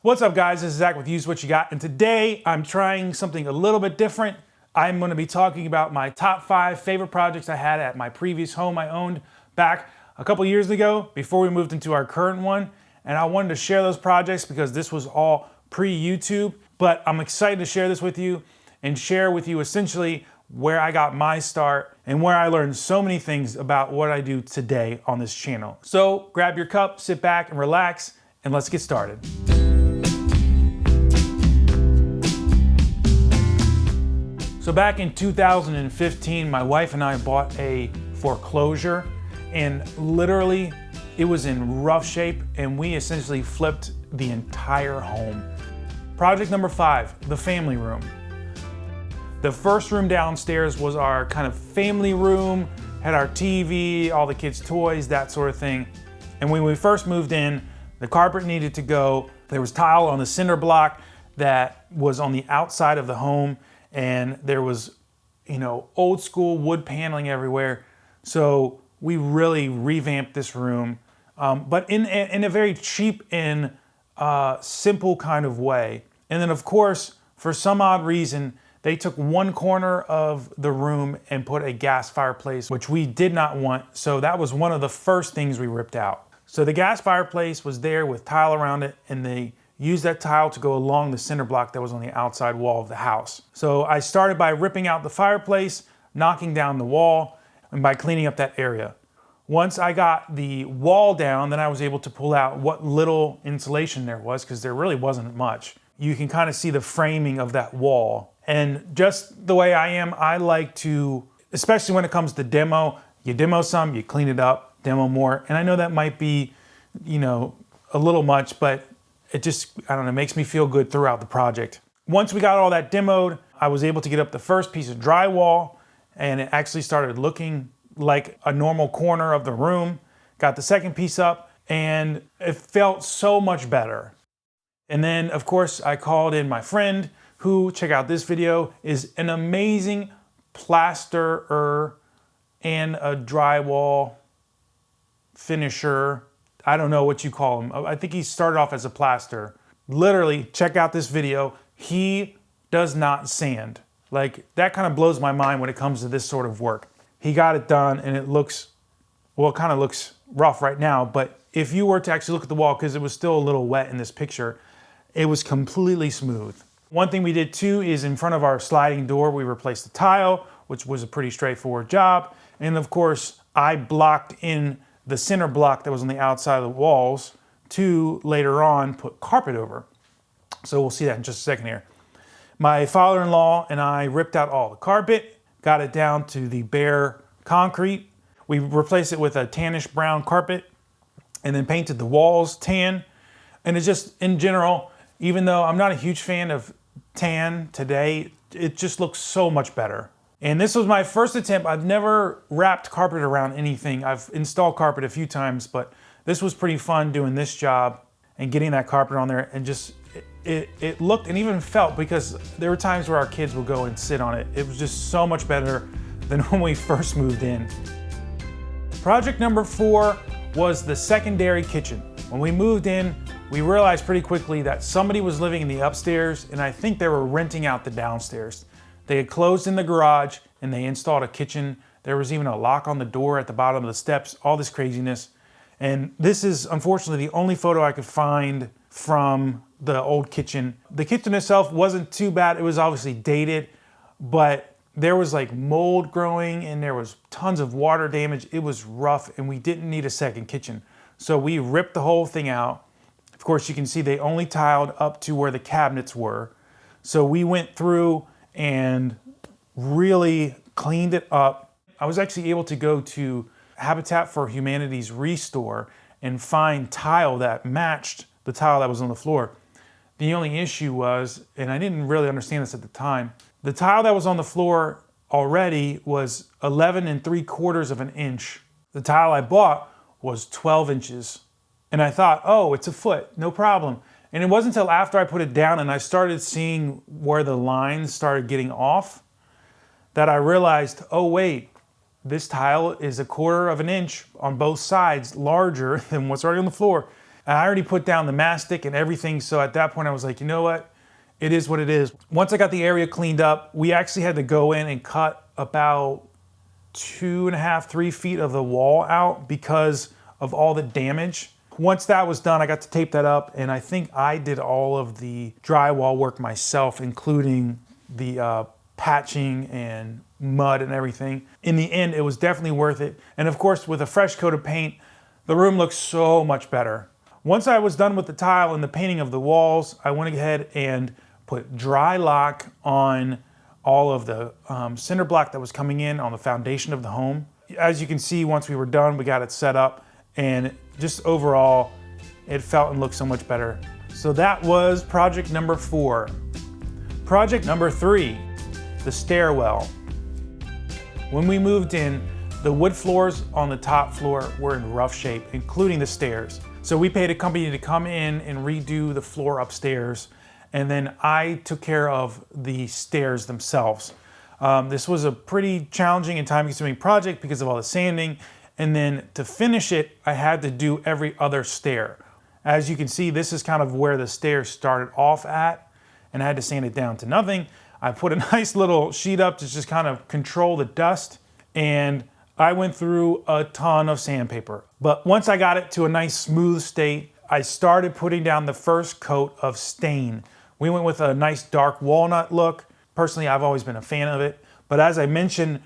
What's up, guys? This is Zach with Use What You Got, and today I'm trying something a little bit different. I'm going to be talking about my top 5 favorite projects I had at my previous home I owned back a couple years ago before we moved into our current one. And I wanted to share those projects because this was all pre-YouTube, but I'm excited to share this with you and share with you essentially where I got my start and where I learned so many things about what I do today on this channel. So grab your cup, sit back and relax, and let's get started. So back in 2015, my wife and I bought a foreclosure, and literally it was in rough shape, and we essentially flipped the entire home. Project number 5, the family room. The first room downstairs was our kind of family room, had our TV, all the kids' toys, that sort of thing. And when we first moved in, the carpet needed to go. There was tile on the cinder block that was on the outside of the home, and there was, old school wood paneling everywhere. So we really revamped this room, but in a very cheap and simple kind of way. And then of course, for some odd reason, they took one corner of the room and put a gas fireplace, which we did not want. So that was one of the first things we ripped out. So the gas fireplace was there with tile around it, and they used that tile to go along the cinder block that was on the outside wall of the house. So I started by ripping out the fireplace, knocking down the wall, and by cleaning up that area. Once I got the wall down, then I was able to pull out what little insulation there was, because there really wasn't much. You can kind of see the framing of that wall. And just the way I am, I like to, especially when it comes to demo, you demo some, you clean it up, demo more. And I know that might be, a little much, but it just, makes me feel good throughout the project. Once we got all that demoed, I was able to get up the first piece of drywall, and it actually started looking like a normal corner of the room. Got the second piece up, and it felt so much better. And then, of course, I called in my friend who, check out this video, is an amazing plasterer and a drywall finisher. I don't know what you call him. I think he started off as a plaster. Literally, check out this video. He does not sand. Like, that kind of blows my mind when it comes to this sort of work. He got it done, and it looks, well, it kind of looks rough right now, but if you were to actually look at the wall, because it was still a little wet in this picture, it was completely smooth. One thing we did too is in front of our sliding door, we replaced the tile, which was a pretty straightforward job. And of course, I blocked in the center block that was on the outside of the walls to later on put carpet over. So we'll see that in just a second here. My father-in-law and I ripped out all the carpet, got it down to the bare concrete. We replaced it with a tannish brown carpet and then painted the walls tan. And it's just, in general, even though I'm not a huge fan of tan today, it just looks so much better. And this was my first attempt. I've never wrapped carpet around anything. I've installed carpet a few times, but this was pretty fun doing this job and getting that carpet on there, and just, it looked and even felt, because there were times where our kids would go and sit on it. It was just so much better than when we first moved in. Project number 4 was the secondary kitchen. When we moved in, we realized pretty quickly that somebody was living in the upstairs, and I think they were renting out the downstairs. They had closed in the garage and they installed a kitchen. There was even a lock on the door at the bottom of the steps, all this craziness. And this is unfortunately the only photo I could find from the old kitchen. The kitchen itself wasn't too bad. It was obviously dated, but there was like mold growing and there was tons of water damage. It was rough, and we didn't need a second kitchen. So we ripped the whole thing out. Of course, you can see they only tiled up to where the cabinets were. So we went through and really cleaned it up. I was actually able to go to Habitat for Humanity's Restore and find tile that matched the tile that was on the floor. The only issue was, and I didn't really understand this at the time, the tile that was on the floor already was 11 3/4 of an inch. The tile I bought was 12 inches. And I thought, oh, it's a foot, no problem. And it wasn't until after I put it down and I started seeing where the lines started getting off that I realized, oh wait, this tile is 1/4 of an inch on both sides larger than what's already on the floor. I already put down the mastic and everything, so at that point I was like, you know what? It is what it is. Once I got the area cleaned up, we actually had to go in and cut about 2.5, 3 feet of the wall out because of all the damage. Once that was done, I got to tape that up, and I think I did all of the drywall work myself, including the patching and mud and everything. In the end, it was definitely worth it. And of course, with a fresh coat of paint, the room looks so much better. Once I was done with the tile and the painting of the walls, I went ahead and put dry lock on all of the cinder block that was coming in on the foundation of the home. As you can see, once we were done, we got it set up, and just overall, it felt and looked so much better. So that was project number 4. Project number 3, the stairwell. When we moved in, the wood floors on the top floor were in rough shape, including the stairs. So we paid a company to come in and redo the floor upstairs, and then I took care of the stairs themselves. This was a pretty challenging and time-consuming project because of all the sanding, and then to finish it, I had to do every other stair. As you can see, this is kind of where the stairs started off at, and I had to sand it down to nothing. I put a nice little sheet up to just kind of control the dust, and I went through a ton of sandpaper. But once I got it to a nice smooth state, I started putting down the first coat of stain. We went with a nice dark walnut look. Personally, I've always been a fan of it. But as I mentioned,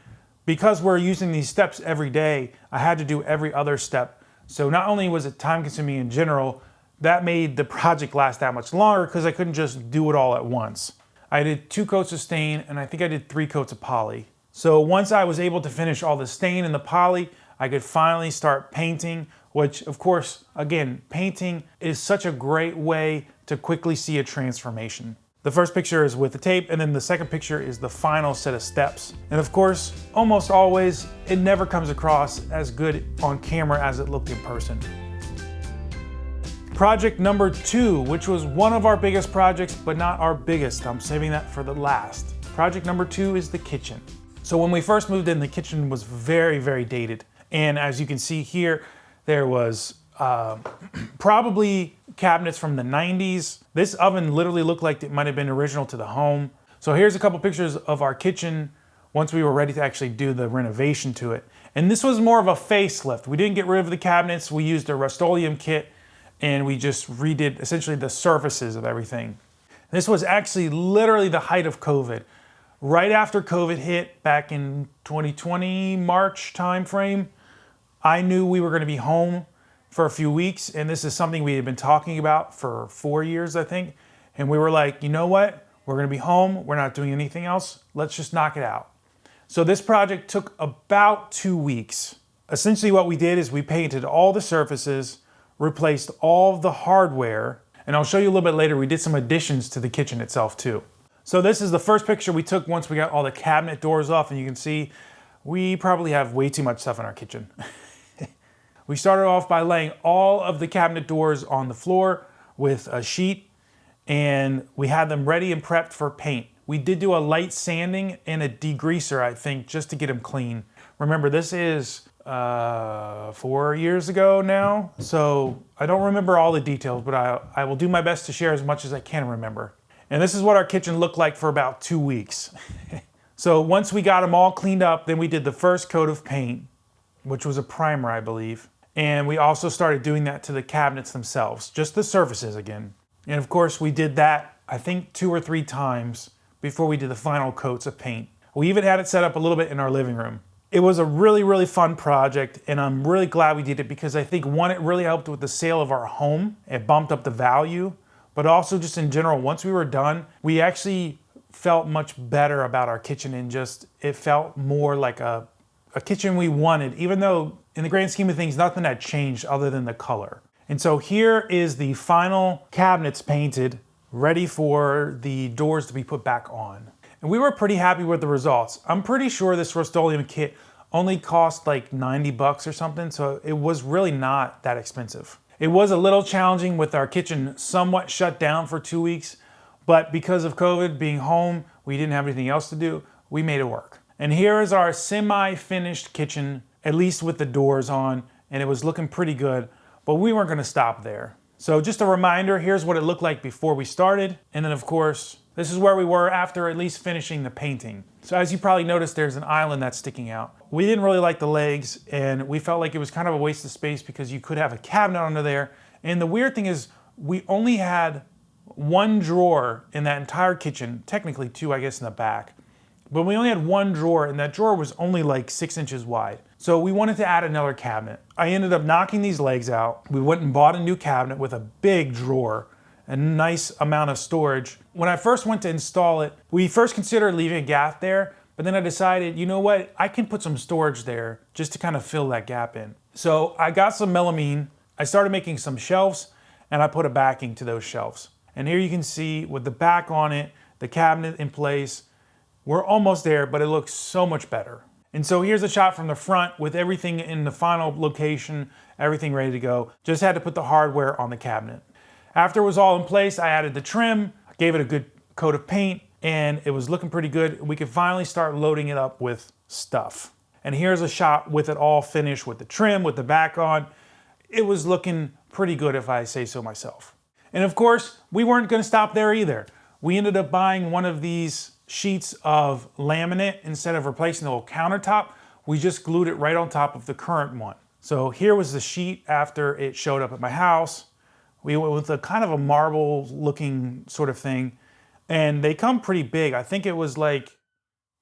because we're using these steps every day, I had to do every other step. So not only was it time consuming in general, that made the project last that much longer because I couldn't just do it all at once. I did 2 coats of stain, and I think I did 3 coats of poly. So once I was able to finish all the stain and the poly, I could finally start painting, which of course, again, painting is such a great way to quickly see a transformation. The first picture is with the tape, and then the second picture is the final set of steps. And of course, almost always, it never comes across as good on camera as it looked in person. Project number 2, which was one of our biggest projects, but not our biggest. I'm saving that for the last. Project number 2 is the kitchen. So when we first moved in, the kitchen was very, very dated. And as you can see here, there was probably cabinets from the 90s. This oven literally looked like it might have been original to the home. So here's a couple pictures of our kitchen once we were ready to actually do the renovation to it. And this was more of a facelift. We didn't get rid of the cabinets. We used a Rust-Oleum kit, and we just redid essentially the surfaces of everything. This was actually literally the height of COVID. Right after COVID hit back in 2020, March timeframe, I knew we were going to be home for a few weeks, and this is something we had been talking about for 4 years, I think. And we were like, you know what? We're going to be home. We're not doing anything else. Let's just knock it out. So this project took about 2 weeks. Essentially what we did is we painted all the surfaces, replaced all of the hardware, and I'll show you a little bit later, we did some additions to the kitchen itself too. So this is the first picture we took once we got all the cabinet doors off, and you can see we probably have way too much stuff in our kitchen. We started off by laying all of the cabinet doors on the floor with a sheet, and we had them ready and prepped for paint. We did do a light sanding and a degreaser, I think, just to get them clean. Remember, this is 4 years ago now, so I don't remember all the details, but I will do my best to share as much as I can remember. And this is what our kitchen looked like for about 2 weeks. So once we got them all cleaned up, then we did the first coat of paint, which was a primer, I believe. And we also started doing that to the cabinets themselves, just the surfaces again. And of course, we did that, I think, 2 or 3 times before we did the final coats of paint. We even had it set up a little bit in our living room. It was a really, really fun project, and I'm really glad we did it because I think, one, it really helped with the sale of our home. It bumped up the value, but also just in general, once we were done, we actually felt much better about our kitchen, and just, it felt more like a kitchen we wanted, even though in the grand scheme of things, nothing had changed other than the color. And so here is the final cabinets painted, ready for the doors to be put back on. And we were pretty happy with the results. I'm pretty sure this Rust-Oleum kit only cost like 90 bucks or something, so it was really not that expensive. It was a little challenging with our kitchen somewhat shut down for 2 weeks, but because of COVID being home, we didn't have anything else to do, we made it work. And here is our semi-finished kitchen, at least with the doors on, and it was looking pretty good, but we weren't gonna stop there. So just a reminder, here's what it looked like before we started. And then of course, this is where we were after at least finishing the painting. So as you probably noticed, there's an island that's sticking out. We didn't really like the legs, and we felt like it was kind of a waste of space because you could have a cabinet under there. And the weird thing is we only had one drawer in that entire kitchen, technically two, I guess, in the back. But we only had one drawer, and that drawer was only like 6 inches wide. So we wanted to add another cabinet. I ended up knocking these legs out. We went and bought a new cabinet with a big drawer, a nice amount of storage. When I first went to install it, we first considered leaving a gap there, but then I decided, you know what, I can put some storage there just to kind of fill that gap in. So I got some melamine, I started making some shelves, and I put a backing to those shelves. And here you can see with the back on it, the cabinet in place. We're almost there, but it looks so much better. And so here's a shot from the front with everything in the final location, everything ready to go. Just had to put the hardware on the cabinet. After it was all in place, I added the trim, gave it a good coat of paint, and it was looking pretty good. We could finally start loading it up with stuff. And here's a shot with it all finished with the trim, with the back on. It was looking pretty good if I say so myself. And of course, we weren't gonna stop there either. We ended up buying one of these sheets of laminate. Instead of replacing the whole countertop, we just glued it right on top of the current one. So here was the sheet after it showed up at my house. We went with a kind of a marble looking sort of thing, and they come pretty big. I think it was like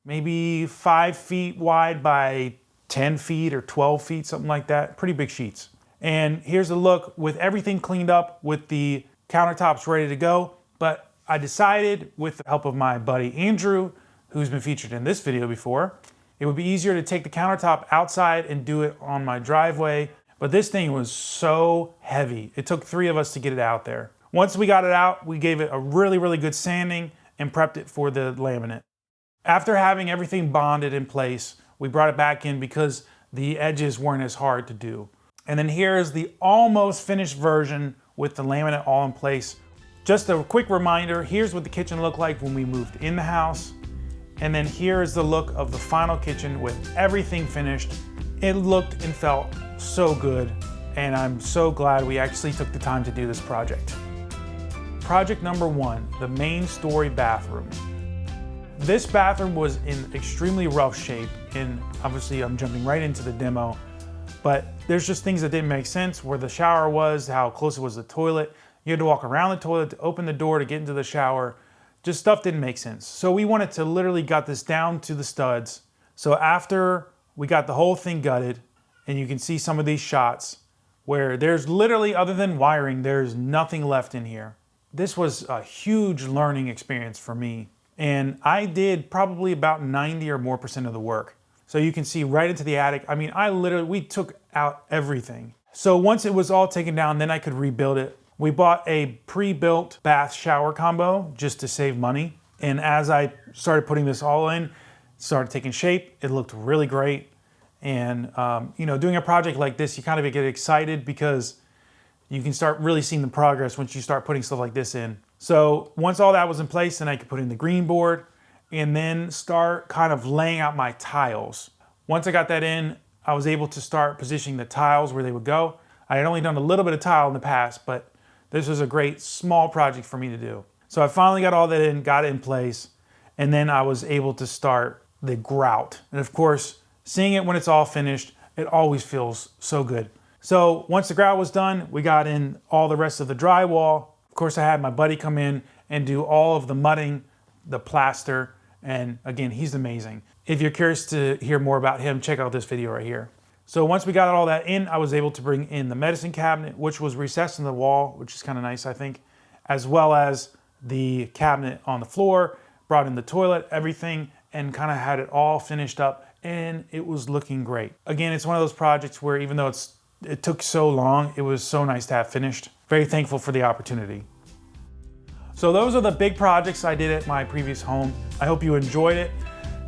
maybe 5 feet wide by 10 feet or 12 feet, something like that. Pretty big sheets. And here's the look with everything cleaned up, with the countertops ready to go. But I decided, with the help of my buddy Andrew, who's been featured in this video before, it would be easier to take the countertop outside and do it on my driveway. But this thing was so heavy. It took 3 of us to get it out there. Once we got it out, we gave it a really, really good sanding and prepped it for the laminate. After having everything bonded in place, we brought it back in because the edges weren't as hard to do. And then here's the almost finished version with the laminate all in place. Just a quick reminder, here's what the kitchen looked like when we moved in the house. And then here is the look of the final kitchen with everything finished. It looked and felt so good, and I'm so glad we actually took the time to do this project. Project number 1, the main story bathroom. This bathroom was in extremely rough shape, and obviously I'm jumping right into the demo, but there's just things that didn't make sense. Where the shower was, how close it was to the toilet. You had to walk around the toilet to open the door to get into the shower. Just stuff didn't make sense. So we wanted to literally got this down to the studs. So after we got the whole thing gutted, and you can see some of these shots where there's literally, other than wiring, there's nothing left in here. This was a huge learning experience for me. And I did probably about 90 or more % of the work. So you can see right into the attic. I mean, we took out everything. So once it was all taken down, then I could rebuild it. We bought a pre-built bath shower combo just to save money. And as I started putting this all in, it started taking shape. It looked really great. And you know, doing a project like this, you kind of get excited because you can start really seeing the progress once you start putting stuff like this in. So once all that was in place, then I could put in the green board and then start kind of laying out my tiles. Once I got that in, I was able to start positioning the tiles where they would go. I had only done a little bit of tile in the past, but this was a great small project for me to do. So I finally got all that in, got it in place, and then I was able to start the grout. And of course, seeing it when it's all finished, it always feels so good. So once the grout was done, we got in all the rest of the drywall. Of course, I had my buddy come in and do all of the mudding, the plaster, and again, he's amazing. If you're curious to hear more about him, check out this video right here. So once we got all that in, I was able to bring in the medicine cabinet, which was recessed in the wall, which is kind of nice, I think, as well as the cabinet on the floor, brought in the toilet, everything, and kind of had it all finished up, and it was looking great. Again, it's one of those projects where even though it took so long, it was so nice to have finished. Very thankful for the opportunity. So those are the big projects I did at my previous home. I hope you enjoyed it.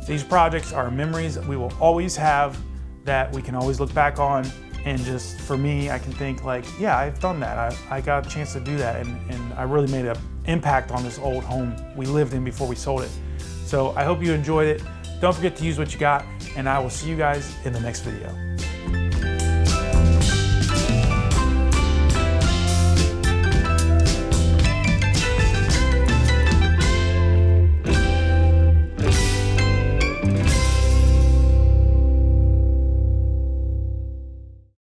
These projects are memories that we will always have, that we can always look back on, and just for me, I can think like, yeah, I've done that. I got a chance to do that, and I really made an impact on this old home we lived in before we sold it. So I hope you enjoyed it. Don't forget to use what you got, and I will see you guys in the next video.